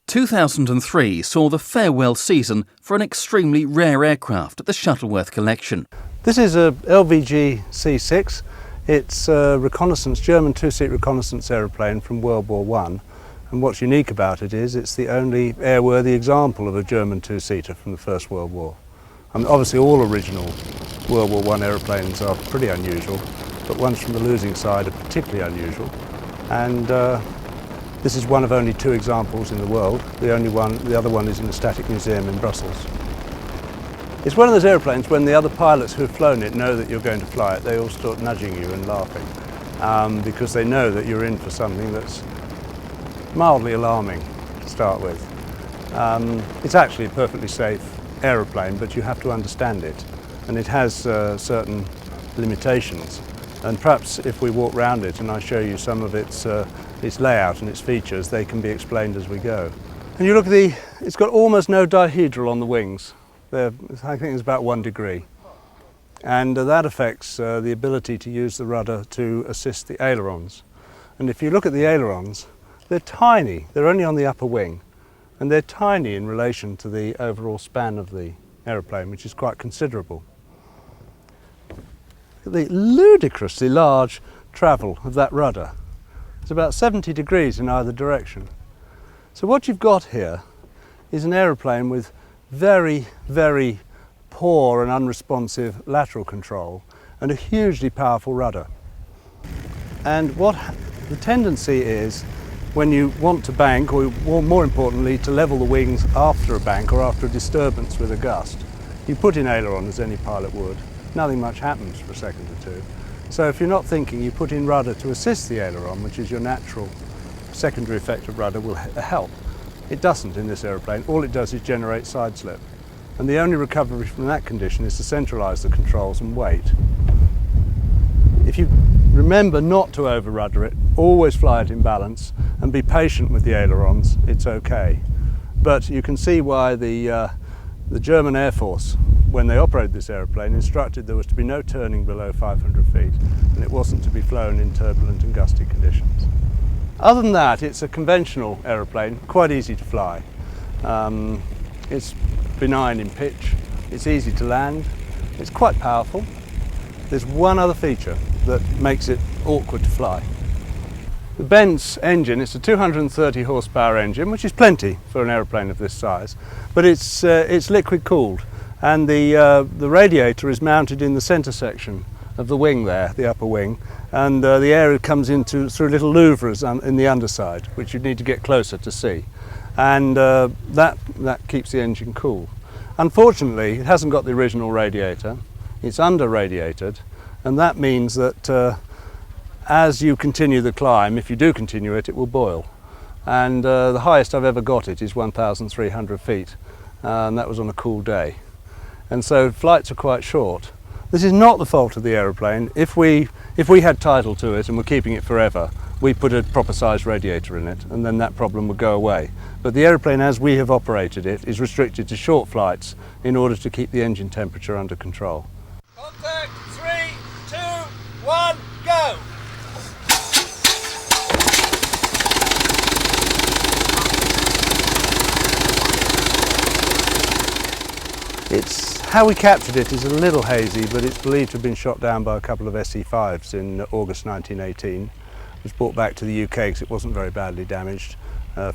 2003 saw the farewell season for an extremely rare aircraft at the Shuttleworth Collection. This is a LVG C.VI. It's a reconnaissance, German two-seat reconnaissance aeroplane from World War I. And what's unique about it is it's the only airworthy example of a German two-seater from the First World War. I mean, obviously all original World War I aeroplanes are pretty unusual, but ones from the losing side are particularly unusual. And this is one of only two examples in the world. The other one is in the Static Museum in Brussels. It's one of those aeroplanes when the other pilots who have flown it know that you're going to fly it, they all start nudging you and laughing because they know that you're in for something that's mildly alarming to start with. It's actually a perfectly safe aeroplane, but you have to understand it, and it has certain limitations. And perhaps if we walk round it and I show you some of its layout and its features, they can be explained as we go. And you look at it's got almost no dihedral on the wings. I think it's about 1 degree. And that affects the ability to use the rudder to assist the ailerons. And if you look at the ailerons, they're tiny. They're only on the upper wing. And they're tiny in relation to the overall span of the aeroplane, which is quite considerable. The ludicrously large travel of that rudder. It's about 70 degrees in either direction. So what you've got here is an aeroplane with very, very poor and unresponsive lateral control and a hugely powerful rudder. And what the tendency is, when you want to bank, or more importantly to level the wings after a bank or after a disturbance with a gust, you put in aileron as any pilot would. Nothing much happens for a second or two. So if you're not thinking, you put in rudder to assist the aileron, which is your natural secondary effect of rudder, will help. It doesn't in this aeroplane. All it does is generate side slip. And the only recovery from that condition is to centralise the controls and wait. If you remember not to over rudder it, always fly it in balance and be patient with the ailerons, it's okay. But you can see why the German Air Force, when they operated this aeroplane, instructed there was to be no turning below 500 feet and it wasn't to be flown in turbulent and gusty conditions. Other than that, it's a conventional aeroplane, quite easy to fly. It's benign in pitch, it's easy to land, it's quite powerful. There's one other feature that makes it awkward to fly. The Benz engine, it's a 230 horsepower engine, which is plenty for an aeroplane of this size, but it's liquid cooled, and the radiator is mounted in the centre section of the wing there, the upper wing, and the air comes through little louvres in the underside, which you need to get closer to see, and that keeps the engine cool. Unfortunately, it hasn't got the original radiator, it's under radiated, and that means that as you continue the climb, if you do continue it, it will boil. And the highest I've ever got it is 1,300 feet, and that was on a cool day. And so flights are quite short. This is not the fault of the aeroplane. If we had title to it and were keeping it forever, we put a proper sized radiator in it, and then that problem would go away. But the aeroplane, as we have operated it, is restricted to short flights in order to keep the engine temperature under control. Contact, 3, 2, 1, go! How we captured it is a little hazy, but it's believed to have been shot down by a couple of SE-5s in August 1918. It was brought back to the UK because it wasn't very badly damaged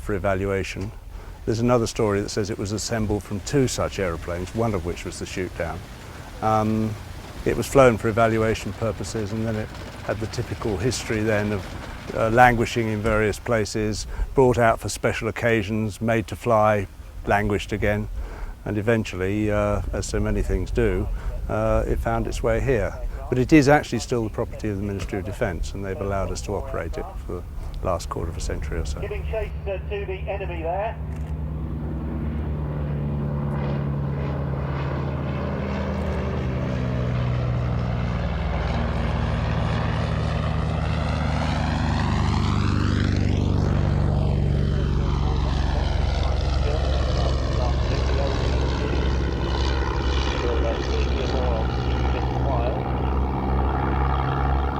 for evaluation. There's another story that says it was assembled from 2 such aeroplanes, one of which was the shoot down. It was flown for evaluation purposes, and then it had the typical history then of languishing in various places, brought out for special occasions, made to fly, languished again. And eventually, as so many things do, it found its way here. But it is actually still the property of the Ministry of Defence, and they've allowed us to operate it for the last quarter of a century or so. Giving chase to the enemy there.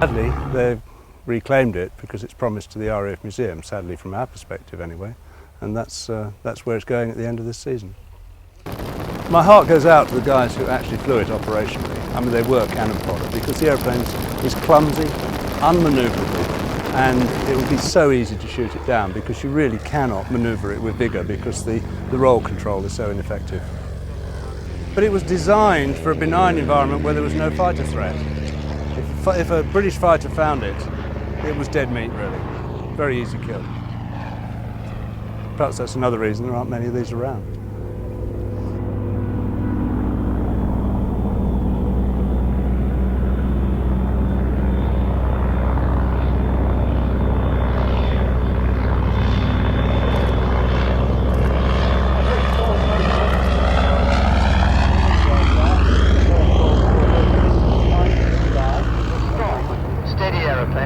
Sadly, they've reclaimed it because it's promised to the RAF Museum, sadly from our perspective anyway. and that's where it's going at the end of this season. My heart goes out to the guys who actually flew it operationally. I mean, they were cannon fodder, because the aeroplane is clumsy, unmanoeuvrable, and it would be so easy to shoot it down because you really cannot manoeuvre it with vigour because the roll control is so ineffective. But it was designed for a benign environment where there was no fighter threat. If a British fighter found it, it was dead meat really. Very easy kill. Perhaps that's another reason there aren't many of these around.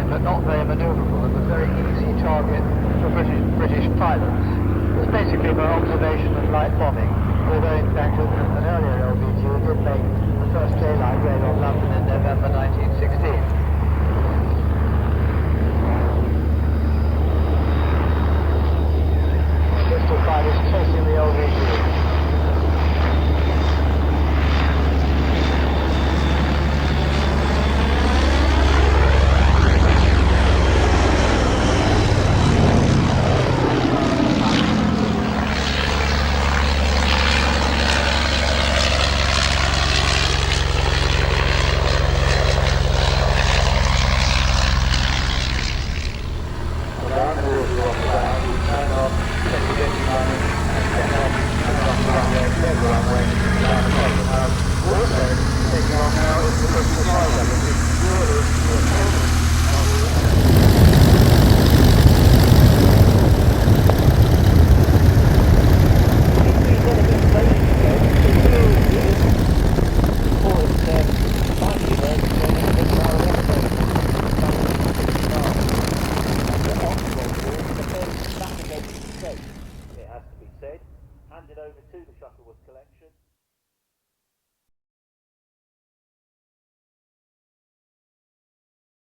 But not very manoeuvrable, and a very easy target for British pilots. It was basically for observation and light bombing, although in fact an earlier LVG did make the first daylight raid on London in November 1960.